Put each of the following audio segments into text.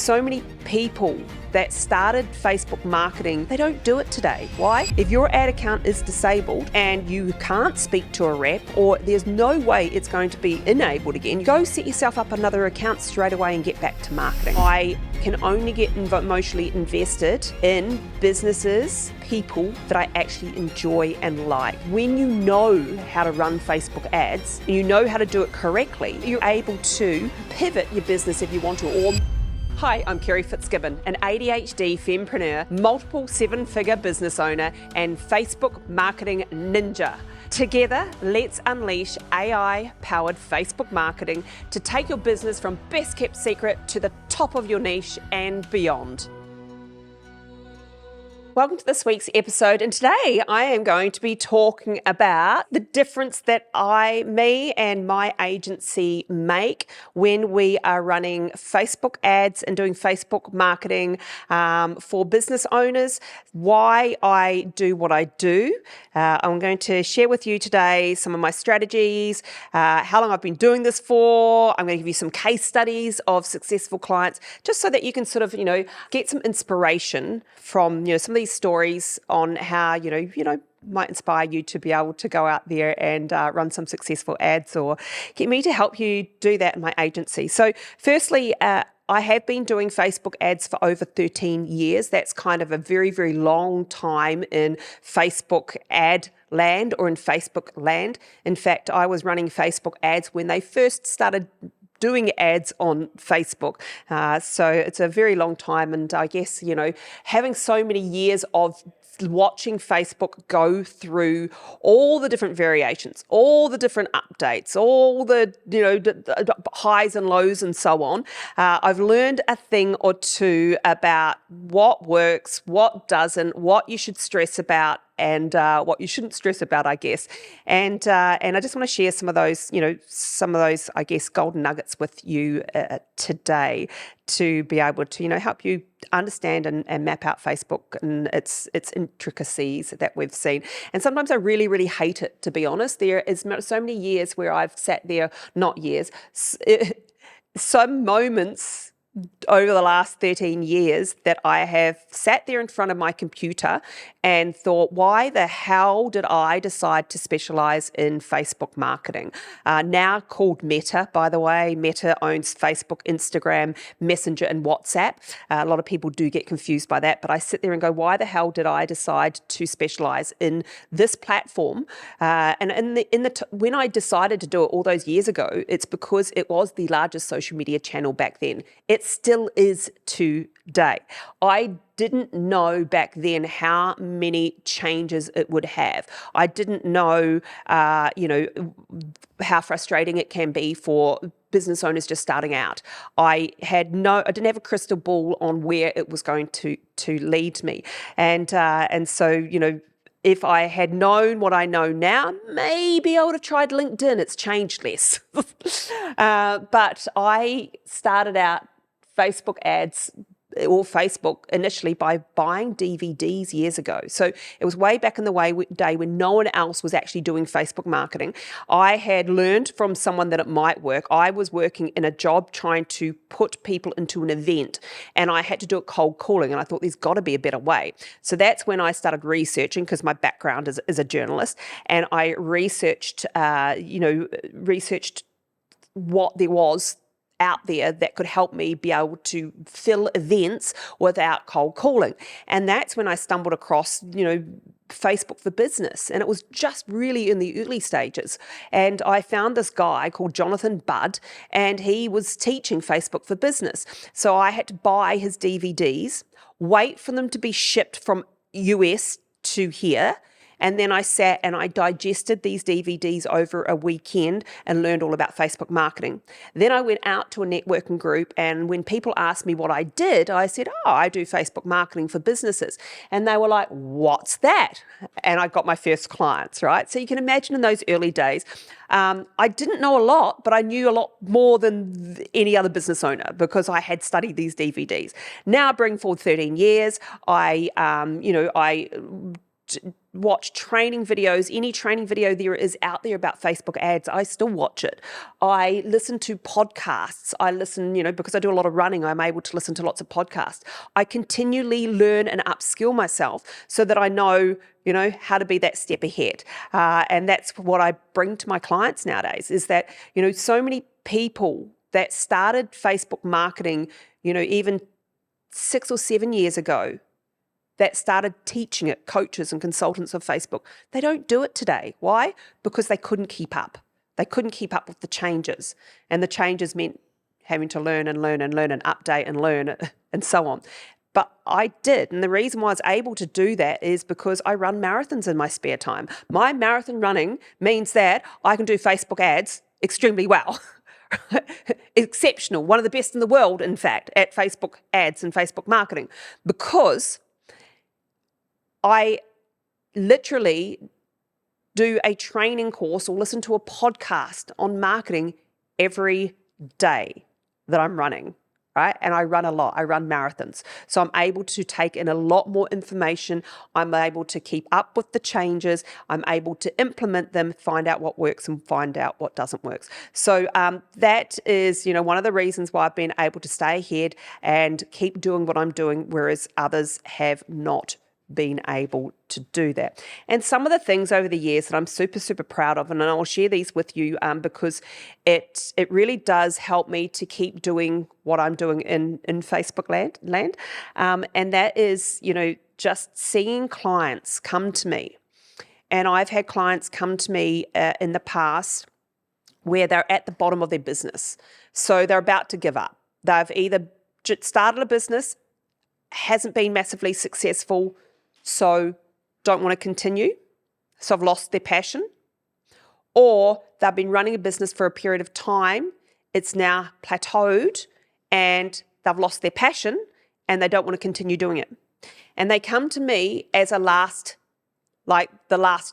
so many people that started Facebook marketing, they don't do it today. Why? If your ad account is disabled and you can't speak to a rep, or there's no way it's going to be enabled again, go set yourself up another account straight away and get back to marketing. I can only get emotionally invested in businesses, people that I actually enjoy and like. When you know how to run Facebook ads and you know how to do it correctly, you're able to pivot your business if you want to. Or hi, I'm Kerry Fitzgibbon, an ADHD fempreneur, multiple seven-figure business owner, and Facebook marketing ninja. Together, let's unleash AI-powered Facebook marketing to take your business from best-kept secret to the top of your niche and beyond. Welcome to this week's episode, and today I am going to be talking about the difference that me and my agency make when we are running Facebook ads and doing Facebook marketing for business owners, why I do what I do. I'm going to share with you today some of my strategies, how long I've been doing this for. I'm going to give you some case studies of successful clients, just so that you can sort of, get some inspiration from, some of these stories on how, might inspire you to be able to go out there and run some successful ads, or get me to help you do that in my agency. So firstly, I have been doing Facebook ads for over 13 years. That's kind of a very, very long time in Facebook ad land, or in Facebook land. In fact, I was running Facebook ads when they first started doing ads on Facebook. So it's a very long time. And I guess, having so many years of watching Facebook go through all the different variations, all the different updates, all the, the highs and lows and so on, I've learned a thing or two about what works, what doesn't, what you should stress about, and what you shouldn't stress about, I guess. And I just want to share some of those, I guess, golden nuggets with you today, to be able to, help you understand and map out Facebook and its intricacies that we've seen. And sometimes I really, really hate it, to be honest. There is so many years where I've sat there, not years, some moments over the last 13 years that I have sat there in front of my computer and thought, why the hell did I decide to specialize in Facebook marketing? Now called Meta, by the way. Meta owns Facebook, Instagram, Messenger, and WhatsApp. A lot of people do get confused by that, but I sit there and go, why the hell did I decide to specialize in this platform? When I decided to do it all those years ago, it's because it was the largest social media channel back then. It still is today. I didn't know back then how many changes it would have. I didn't know, how frustrating it can be for business owners just starting out. I didn't have a crystal ball on where it was going to lead me, and so if I had known what I know now, maybe I would have tried LinkedIn. It's changed less. But I started out Facebook ads, or Facebook initially, by buying DVDs years ago. So it was way back in the day when no one else was actually doing Facebook marketing. I had learned from someone that it might work. I was working in a job trying to put people into an event, and I had to do it cold calling, and I thought there's got to be a better way. So that's when I started researching, because my background is a journalist, and I researched what there was out there that could help me be able to fill events without cold calling. And that's when I stumbled across, Facebook for Business. And it was just really in the early stages. And I found this guy called Jonathan Budd, and he was teaching Facebook for Business. So I had to buy his DVDs, wait for them to be shipped from US to here. And then I sat and I digested these DVDs over a weekend and learned all about Facebook marketing. Then I went out to a networking group, and when people asked me what I did, I said, I do Facebook marketing for businesses. And they were like, what's that? And I got my first clients, right? So you can imagine in those early days, I didn't know a lot, but I knew a lot more than any other business owner, because I had studied these DVDs. Now, bring forward 13 years, I watch training videos, any training video there is out there about Facebook ads, I still watch it. I listen to podcasts. I listen, because I do a lot of running, I'm able to listen to lots of podcasts. I continually learn and upskill myself so that I know, how to be that step ahead. And that's what I bring to my clients nowadays, is that, so many people that started Facebook marketing, even 6 or 7 years ago, that started teaching it, coaches and consultants of Facebook, they don't do it today. Why? Because they couldn't keep up. They couldn't keep up with the changes. And the changes meant having to learn and update and learn and so on. But I did. And the reason why I was able to do that is because I run marathons in my spare time. My marathon running means that I can do Facebook ads extremely well. Exceptional. One of the best in the world, in fact, at Facebook ads and Facebook marketing, because I literally do a training course or listen to a podcast on marketing every day that I'm running, right? And I run a lot. I run marathons. So I'm able to take in a lot more information. I'm able to keep up with the changes. I'm able to implement them, find out what works and find out what doesn't work. So that is, one of the reasons why I've been able to stay ahead and keep doing what I'm doing, whereas others have not been able to do that. And some of the things over the years that I'm super, super proud of, and I'll share these with you because it really does help me to keep doing what I'm doing in Facebook land. And that is, just seeing clients come to me. And I've had clients come to me in the past where they're at the bottom of their business. So they're about to give up. They've either started a business, hasn't been massively successful, so don't want to continue, so I've lost their passion, or they've been running a business for a period of time, it's now plateaued, and they've lost their passion, and they don't want to continue doing it. And they come to me as the last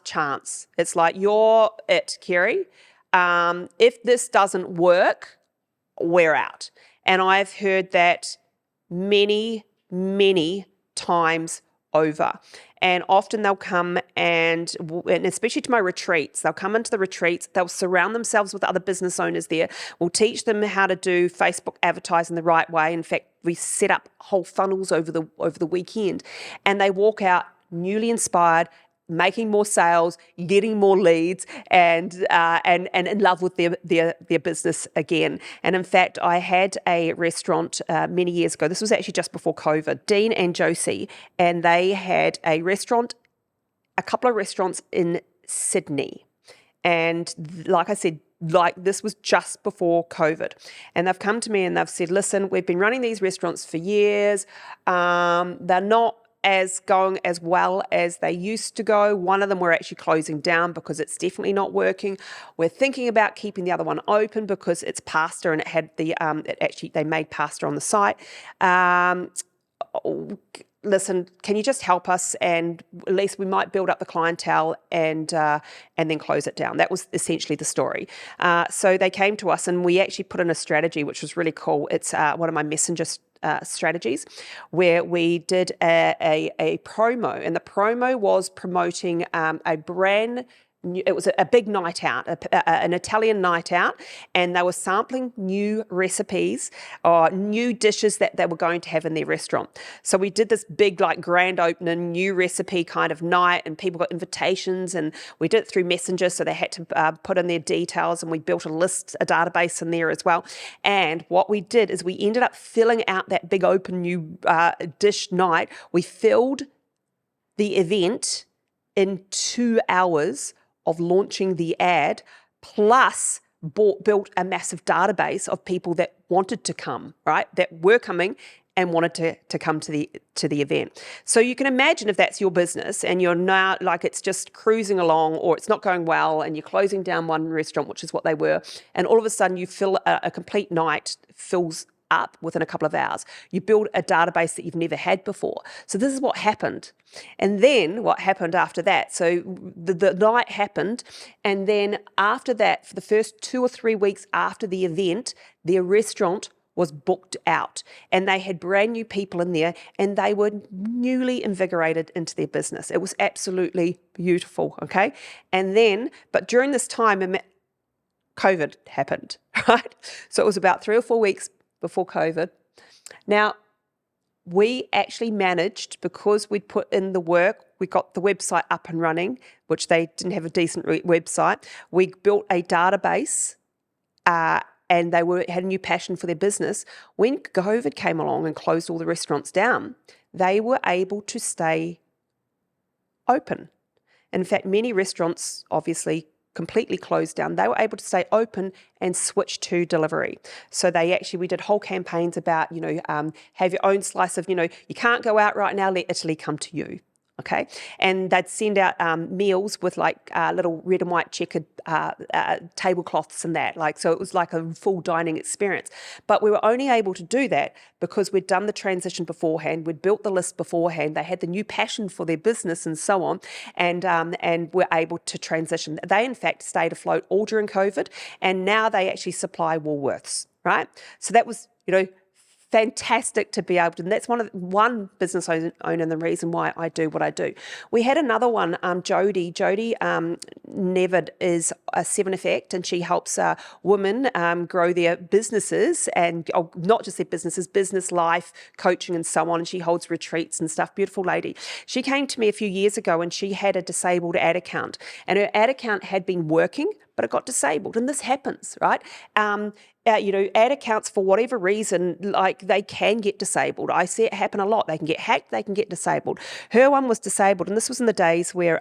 chance. It's like, you're it, Kerry. If this doesn't work, we're out. And I've heard that many, many times over. And often they'll come and especially to my retreats, they'll come into the retreats, they'll surround themselves with other business owners there. We'll teach them how to do Facebook advertising the right way. In fact, we set up whole funnels over the weekend, and they walk out newly inspired, making more sales, getting more leads, and in love with their business again. And in fact, I had a restaurant many years ago. This was actually just before COVID. Dean and Josie, and they had a couple of restaurants in Sydney. And like I said, this was just before COVID. And they've come to me and they've said, listen, we've been running these restaurants for years. They're not going as well as they used to go. One of them we're actually closing down because it's definitely not working. We're thinking about keeping the other one open because it's pasta and it had they made pasta on the site. Listen, can you just help us, and at least we might build up the clientele and then close it down. That was essentially the story. So they came to us and we actually put in a strategy, which was really cool. It's one of my messenger strategies, where we did a promo, and the promo was promoting a brand new, it was a big night out, an Italian night out, and they were sampling new recipes or new dishes that they were going to have in their restaurant. So we did this big grand opening, new recipe kind of night, and people got invitations, and we did it through Messenger, so they had to put in their details, and we built a database in there as well. And what we did is we ended up filling out that big open new dish night. We filled the event in 2 hours of launching the ad, plus built a massive database of people that wanted to come, right? That were coming and wanted to come to the event. So you can imagine if that's your business and you're now it's just cruising along, or it's not going well and you're closing down one restaurant, which is what they were, and all of a sudden you fill a complete night fills up within a couple of hours. You build a database that you've never had before. So this is what happened. And then what happened after that? So the night happened, and then after that, for the first 2 or 3 weeks after the event, their restaurant was booked out, and they had brand new people in there, and they were newly invigorated into their business. It was absolutely beautiful, okay? And then, but during this time, COVID happened, right? So it was about 3 or 4 weeks before COVID. Now, we actually managed, because we'd put in the work, we got the website up and running, which they didn't have a decent website. We built a database, and they had a new passion for their business. When COVID came along and closed all the restaurants down, they were able to stay open. In fact, many restaurants obviously completely closed down. They were able to stay open and switch to delivery. So we did whole campaigns about, have your own slice of, you can't go out right now, let Italy come to you. Okay, and they'd send out meals with like little red and white checkered tablecloths and that. So it was like a full dining experience. But we were only able to do that because we'd done the transition beforehand. We'd built the list beforehand. They had the new passion for their business and so on, and were able to transition. They in fact stayed afloat all during COVID, and now they actually supply Woolworths. Right, so that was fantastic to be able to, and that's one business owner and the reason why I do what I do. We had another one, Jody. Jody Nevid is a 7 Effect, and she helps women grow their businesses, and not just their businesses, business, life, coaching and so on, and she holds retreats and stuff. Beautiful lady. She came to me a few years ago, and she had a disabled ad account, and her ad account had been working, but it got disabled, and this happens, right? Ad accounts, for whatever reason, they can get disabled. I see it happen a lot. They can get hacked, they can get disabled. Her one was disabled, and this was in the days where,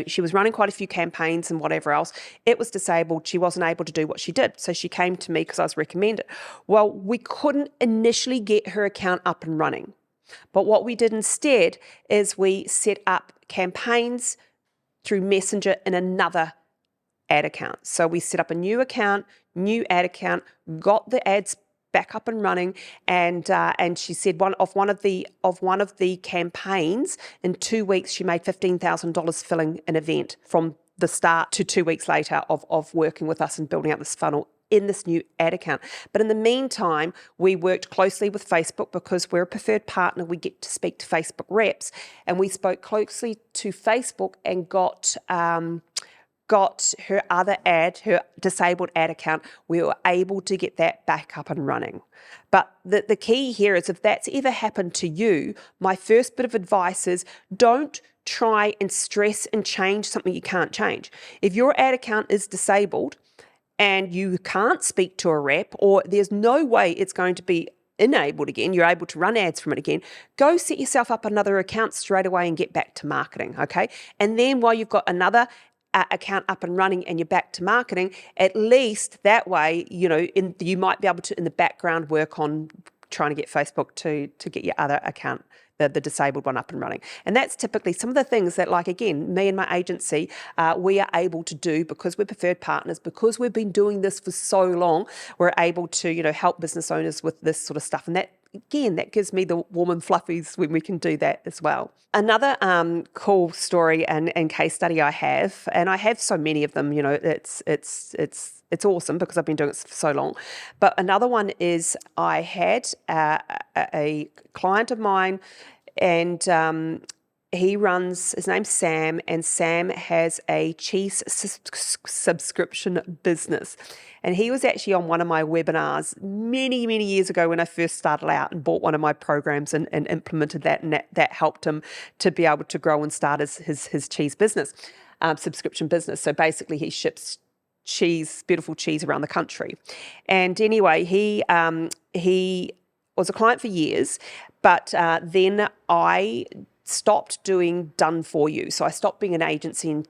she was running quite a few campaigns and whatever else. It was disabled. She wasn't able to do what she did. So she came to me because I was recommended. Well, we couldn't initially get her account up and running. But what we did instead is we set up campaigns through Messenger in another ad account. So we set up a new account, new ad account, got the ads back up and running, and she said one of the campaigns in 2 weeks she made $15,000 filling an event from the start to 2 weeks later of working with us and building out this funnel in this new ad account. But in the meantime, we worked closely with Facebook because we're a preferred partner. We get to speak to Facebook reps, and we spoke closely to Facebook and got her other ad, her disabled ad account. We were able to get that back up and running. But the key here is, if that's ever happened to you, my first bit of advice is don't try and stress and change something you can't change. If your ad account is disabled and you can't speak to a rep, or there's no way it's going to be enabled again, you're able to run ads from it again, go set yourself up another account straight away and get back to marketing, okay? And then while you've got another account up and running and you're back to marketing, at least that way, you might be able to, in the background, work on trying to get Facebook to get your other account, the disabled one, up and running. And that's typically some of the things that, again, me and my agency, we are able to do because we're preferred partners, because we've been doing this for so long. We're able to, help business owners with this sort of stuff. And that, again, that gives me the warm and fluffies when we can do that as well. Another cool story and case study I have, and I have so many of them, it's awesome because I've been doing it for so long. But another one is, I had a client of mine, and his name's Sam, and Sam has a cheese subscription business. And he was actually on one of my webinars many, many years ago when I first started out, and bought one of my programs and implemented that, and that helped him to be able to grow and start his cheese business, subscription business. So basically he ships cheese, beautiful cheese, around the country. And anyway, he was a client for years, but then I stopped doing done for you. So I stopped being an agency and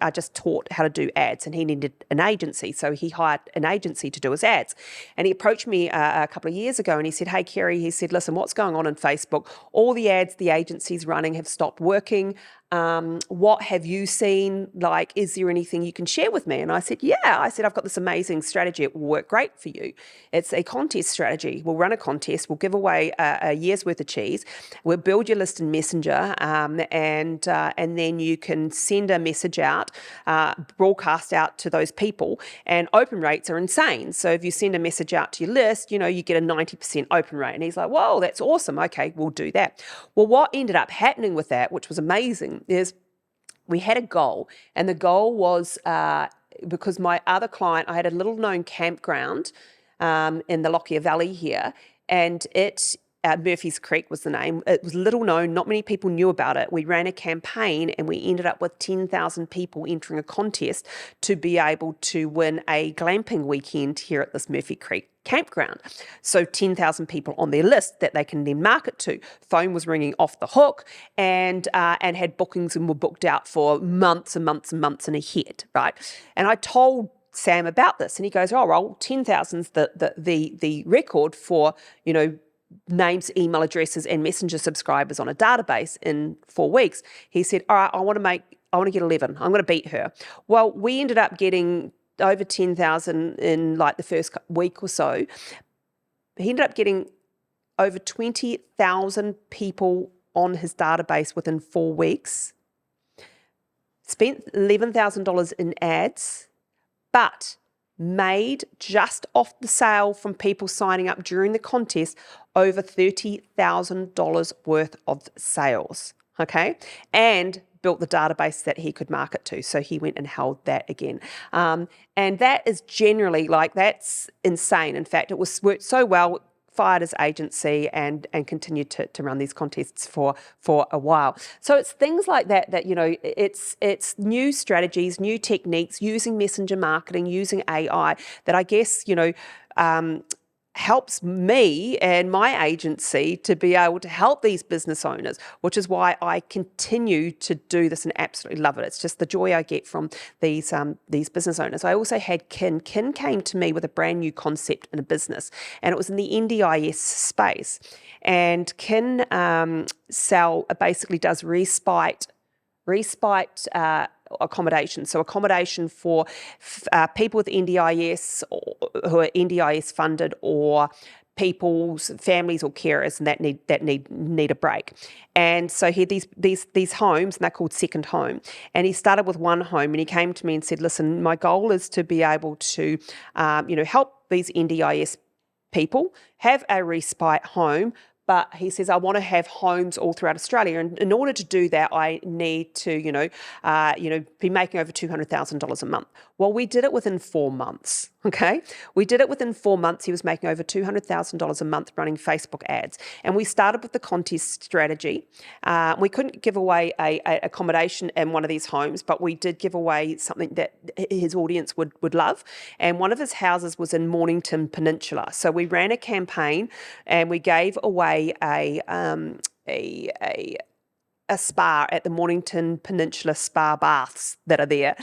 I just taught how to do ads, and he needed an agency. So he hired an agency to do his ads. And he approached me a couple of years ago and he said, "Hey, Kerry," he said, "listen, what's going on in Facebook? All the ads the agency's running have stopped working. What have you seen? Like, is there anything you can share with me? And I said, yeah. I said, I've got this amazing strategy. It will work great for you. It's a contest strategy. We'll run a contest. We'll give away a year's worth of cheese. We'll build your list in Messenger, and then you can send a message out, broadcast out to those people, and open rates are insane. So if you send a message out to your list, you get a 90% open rate. And he's like, whoa, that's awesome. Okay, we'll do that. Well, what ended up happening with that, which was amazing, is we had a goal, and the goal was because my other client, I had a little known campground in the Lockyer Valley here, and Murphy's Creek was the name. It was little known, not many people knew about it. We ran a campaign and we ended up with 10,000 people entering a contest to be able to win a glamping weekend here at this Murphy Creek campground. So 10,000 people on their list that they can then market to. Phone was ringing off the hook, and had bookings and were booked out for months and months and months and ahead, right? And I told Sam about this, and he goes, oh, well, 10,000's the record for, names, email addresses, and messenger subscribers on a database in 4 weeks. He said, all right, I want to get 11. I'm going to beat her. Well, we ended up getting over 10,000 in like the first week or so. He ended up getting over 20,000 people on his database within 4 weeks, spent $11,000 in ads, but made, just off the sale from people signing up during the contest, over $30,000 worth of sales, okay? And built the database that he could market to. So he went and held that again. And that is generally, that's insane. In fact, it worked so well, fired his agency and continued to run these contests for a while. So it's things like that it's new strategies, new techniques, using messenger marketing, using AI that I guess, helps me and my agency to be able to help these business owners, which is why I continue to do this and absolutely love it. It's just the joy I get from these business owners. I also had Kin. Kin came to me with a brand new concept in a business, and it was in the NDIS space. And Kin basically does Respite accommodation. So accommodation for people with NDIS who are NDIS funded, or people's families or carers and that need a break. And so he had these homes, and they're called second home. And he started with one home, and he came to me and said, listen, my goal is to be able to help these NDIS people have a respite home. But he says, I want to have homes all throughout Australia. And in order to do that, I need to, be making over $200,000 a month. Well, we did it within 4 months, okay? We did it within 4 months. He was making over $200,000 a month running Facebook ads. And we started with the contest strategy. We couldn't give away a accommodation in one of these homes, but we did give away something that his audience would love. And one of his houses was in Mornington Peninsula. So we ran a campaign, and we gave away a spa at the Mornington Peninsula Spa baths that are there,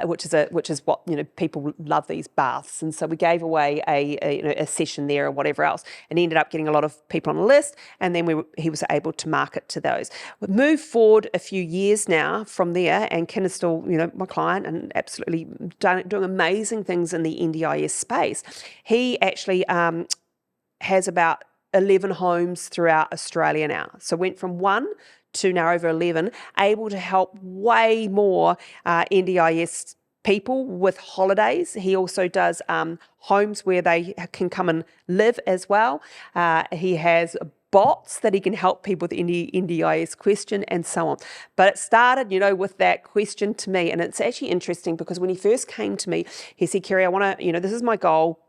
which is what people love, these baths. And so we gave away a session there or whatever else, and ended up getting a lot of people on the list. And then he was able to market to those. We've moved forward a few years now from there, and Ken is still my client and absolutely doing amazing things in the NDIS space. He actually has about 11 homes throughout Australia now. So went from 1 to now over 11, able to help way more NDIS people with holidays. He also does homes where they can come and live as well. He has bots that he can help people with any NDIS question and so on. But it started, with that question to me. And it's actually interesting because when he first came to me, he said, Kerry, I want to, this is my goal.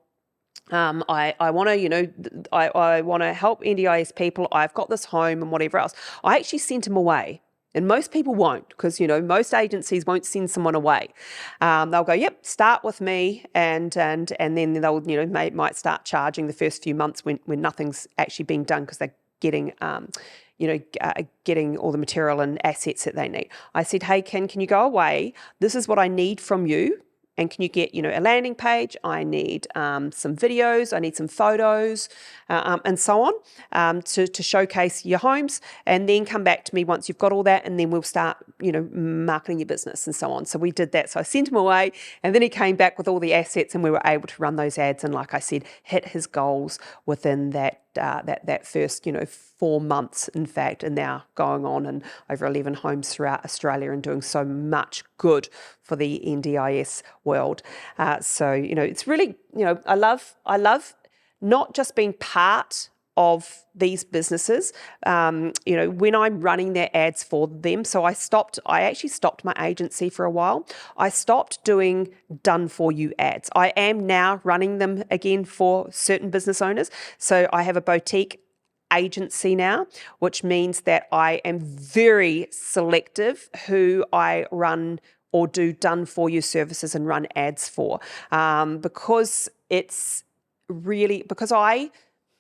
I want to, I want to help NDIS people. I've got this home and whatever else. I actually sent him away, and most people won't, because most agencies won't send someone away. They'll go, yep, start with me, and then they'll might start charging the first few months when nothing's actually being done because they're getting getting all the material and assets that they need. I said, hey, can you go away? This is what I need from you. and can you get, a landing page? I need some videos, I need some photos, and so on, to showcase your homes, and then come back to me once you've got all that, and then we'll start, marketing your business and so on. So we did that. So I sent him away, and then he came back with all the assets, and we were able to run those ads, and like I said, hit his goals within that first 4 months, in fact, and now going on in over 11 homes throughout Australia and doing so much good for the NDIS world. So it's really, I love not just being part of these businesses, when I'm running their ads for them. So I actually stopped my agency for a while. I stopped doing done for you ads. I am now running them again for certain business owners. So I have a boutique agency now, which means that I am very selective who I run or do done for you services and run ads for, because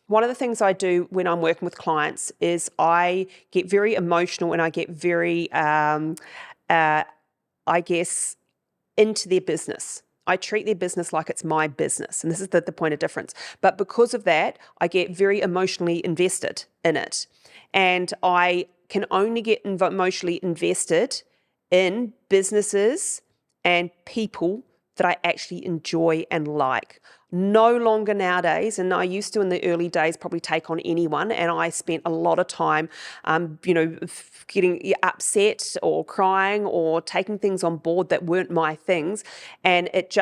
one of the things I do when I'm working with clients is I get very emotional and I get very, into their business. I treat their business like it's my business, and this is the point of difference. But because of that, I get very emotionally invested in it, and I can only get emotionally invested in businesses and people that I actually enjoy and like. No longer nowadays, and I used to in the early days probably take on anyone, and I spent a lot of time, getting upset or crying or taking things on board that weren't my things, and it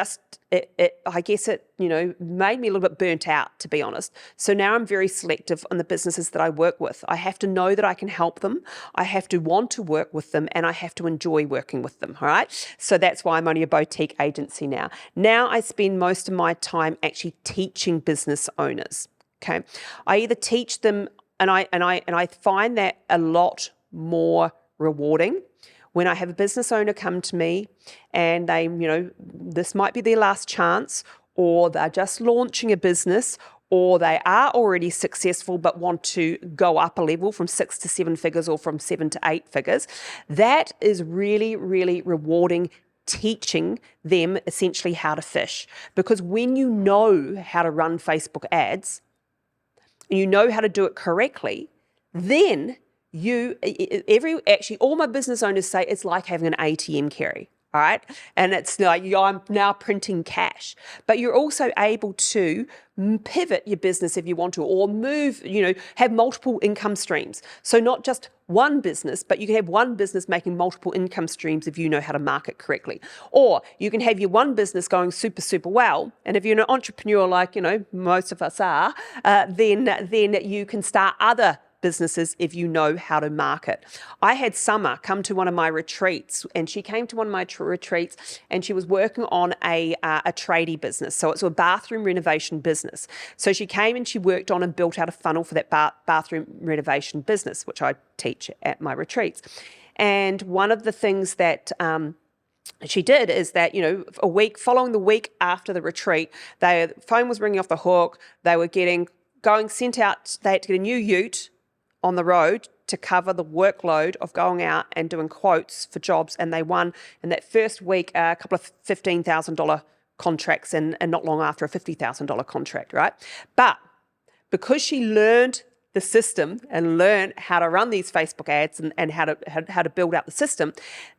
made me a little bit burnt out, to be honest. So now I'm very selective on the businesses that I work with. I have to know that I can help them, I have to want to work with them, and I have to enjoy working with them, all right? So that's why I'm only a boutique agency now. Now I spend most of my time actually teaching business owners, okay? I either teach them, and I find that a lot more rewarding when I have a business owner come to me and they, this might be their last chance, or they're just launching a business, or they are already successful but want to go up a level from 6 to 7 figures or from 7 to 8 figures. That is really, really rewarding, teaching them essentially how to fish. Because when you know how to run Facebook ads and you know how to do it correctly, then all my business owners say it's like having an ATM, Kerry, all right? And it's like I'm now printing cash. But you're also able to pivot your business if you want to, or move, have multiple income streams. So not just one business, but you can have one business making multiple income streams if you know how to market correctly. Or you can have your one business going super, super well. And if you're an entrepreneur like, most of us are, then you can start other businesses if you know how to market. I had Summer come to one of my retreats, and she came to one of my retreats and she was working on a tradie business. So it's a bathroom renovation business. So she came and she worked on and built out a funnel for that bathroom renovation business, which I teach at my retreats. And one of the things that she did is that, following the week after the retreat, the phone was ringing off the hook. They were they had to get a new ute on the road to cover the workload of going out and doing quotes for jobs, and they won in that first week a couple of $15,000 contracts, and not long after a $50,000 contract, right? But because she learned the system and learned how to run these Facebook ads and how to build out the system,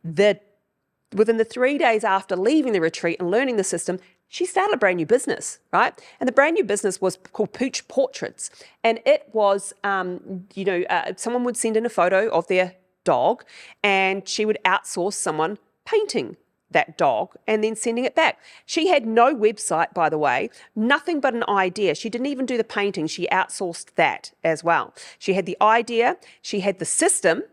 within the 3 days after leaving the retreat and learning the system, she started a brand new business, right? And the brand new business was called Pooch Portraits. And it was, someone would send in a photo of their dog, and she would outsource someone painting that dog and then sending it back. She had no website, by the way, nothing but an idea. She didn't even do the painting. She outsourced that as well. She had the idea, she had the system,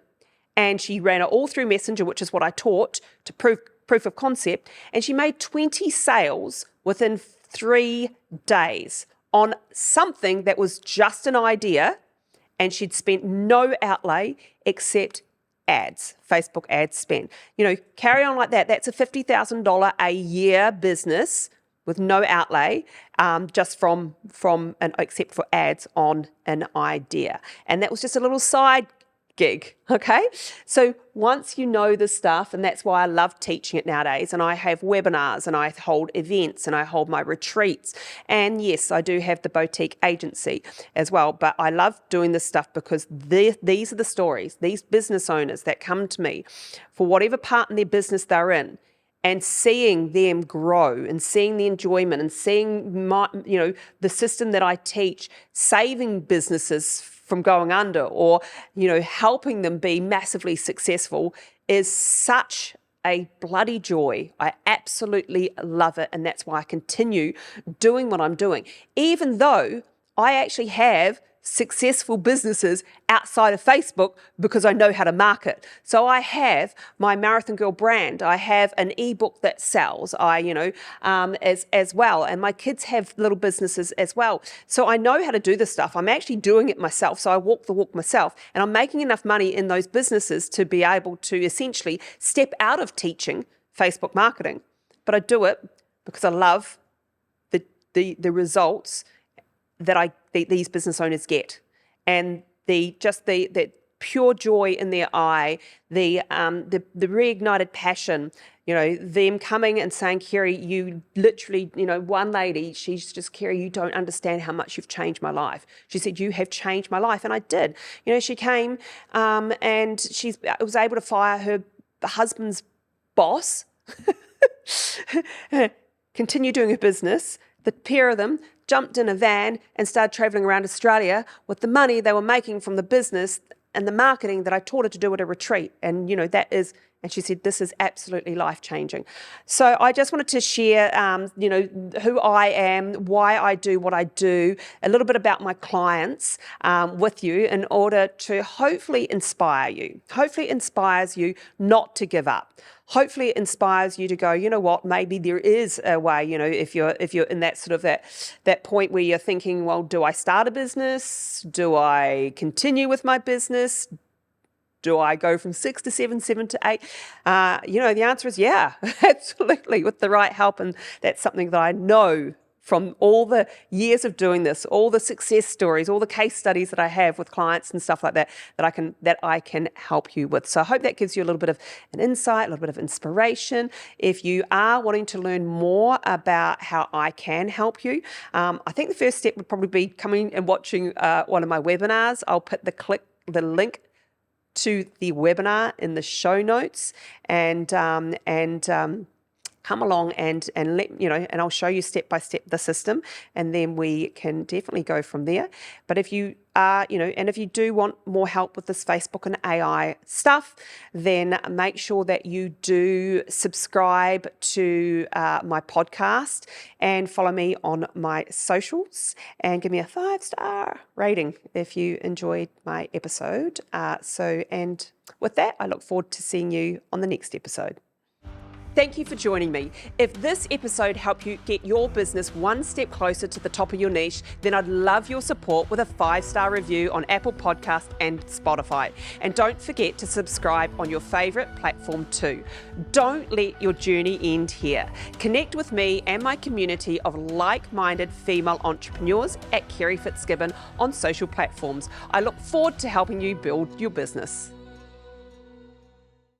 and she ran it all through Messenger, which is what I taught, to proof of concept, and she made 20 sales within 3 days on something that was just an idea, and she'd spent no outlay except ads, Facebook ad spend. Carry on like that. That's a $50,000 a year business with no outlay, just except for ads on an idea. And that was just a little side gig, okay? So once you know the stuff, and that's why I love teaching it nowadays, and I have webinars and I hold events and I hold my retreats, and yes, I do have the boutique agency as well, but I love doing this stuff because these are the stories, these business owners that come to me for whatever part in their business they're in, and seeing them grow and seeing the enjoyment and seeing the system that I teach, saving businesses from going under or, helping them be massively successful is such a bloody joy. I absolutely love it. And that's why I continue doing what I'm doing, even though I actually have successful businesses outside of Facebook because I know how to market. So I have my Marathon Girl brand. I have an ebook that sells, as well. And my kids have little businesses as well. So I know how to do this stuff. I'm actually doing it myself. So I walk the walk myself, and I'm making enough money in those businesses to be able to essentially step out of teaching Facebook marketing. But I do it because I love the results that these business owners get, and the pure joy in their eye, the reignited passion, them coming and saying, Kerry, you literally, one lady, she's just, Kerry, you don't understand how much you've changed my life. She said, you have changed my life. And I did. She came and she was able to fire her husband's boss, continue doing her business. The pair of them jumped in a van and started traveling around Australia with the money they were making from the business and the marketing that I taught her to do at a retreat. And, and she said, this is absolutely life-changing. So I just wanted to share, who I am, why I do what I do, a little bit about my clients with you in order to hopefully inspire you. Hopefully it inspires you not to give up. Hopefully it inspires you to go, you know what, maybe there is a way, if you're in that sort of that point where you're thinking, well, do I start a business? Do I continue with my business? Do I go from 6 to 7, 7 to 8? The answer is yeah, absolutely, with the right help. And that's something that I know from all the years of doing this, all the success stories, all the case studies that I have with clients and stuff like that, that I can help you with. So I hope that gives you a little bit of an insight, a little bit of inspiration. If you are wanting to learn more about how I can help you, I think the first step would probably be coming and watching one of my webinars. I'll put the link to the webinar in the show notes, and come along and let and I'll show you step by step the system, and then we can definitely go from there. But if you are, and if you do want more help with this Facebook and AI stuff, then make sure that you do subscribe to my podcast and follow me on my socials, and give me a 5-star rating if you enjoyed my episode. And with that, I look forward to seeing you on the next episode. Thank you for joining me. If this episode helped you get your business one step closer to the top of your niche, then I'd love your support with a 5-star review on Apple Podcasts and Spotify. And don't forget to subscribe on your favorite platform too. Don't let your journey end here. Connect with me and my community of like-minded female entrepreneurs at Kerry Fitzgibbon on social platforms. I look forward to helping you build your business.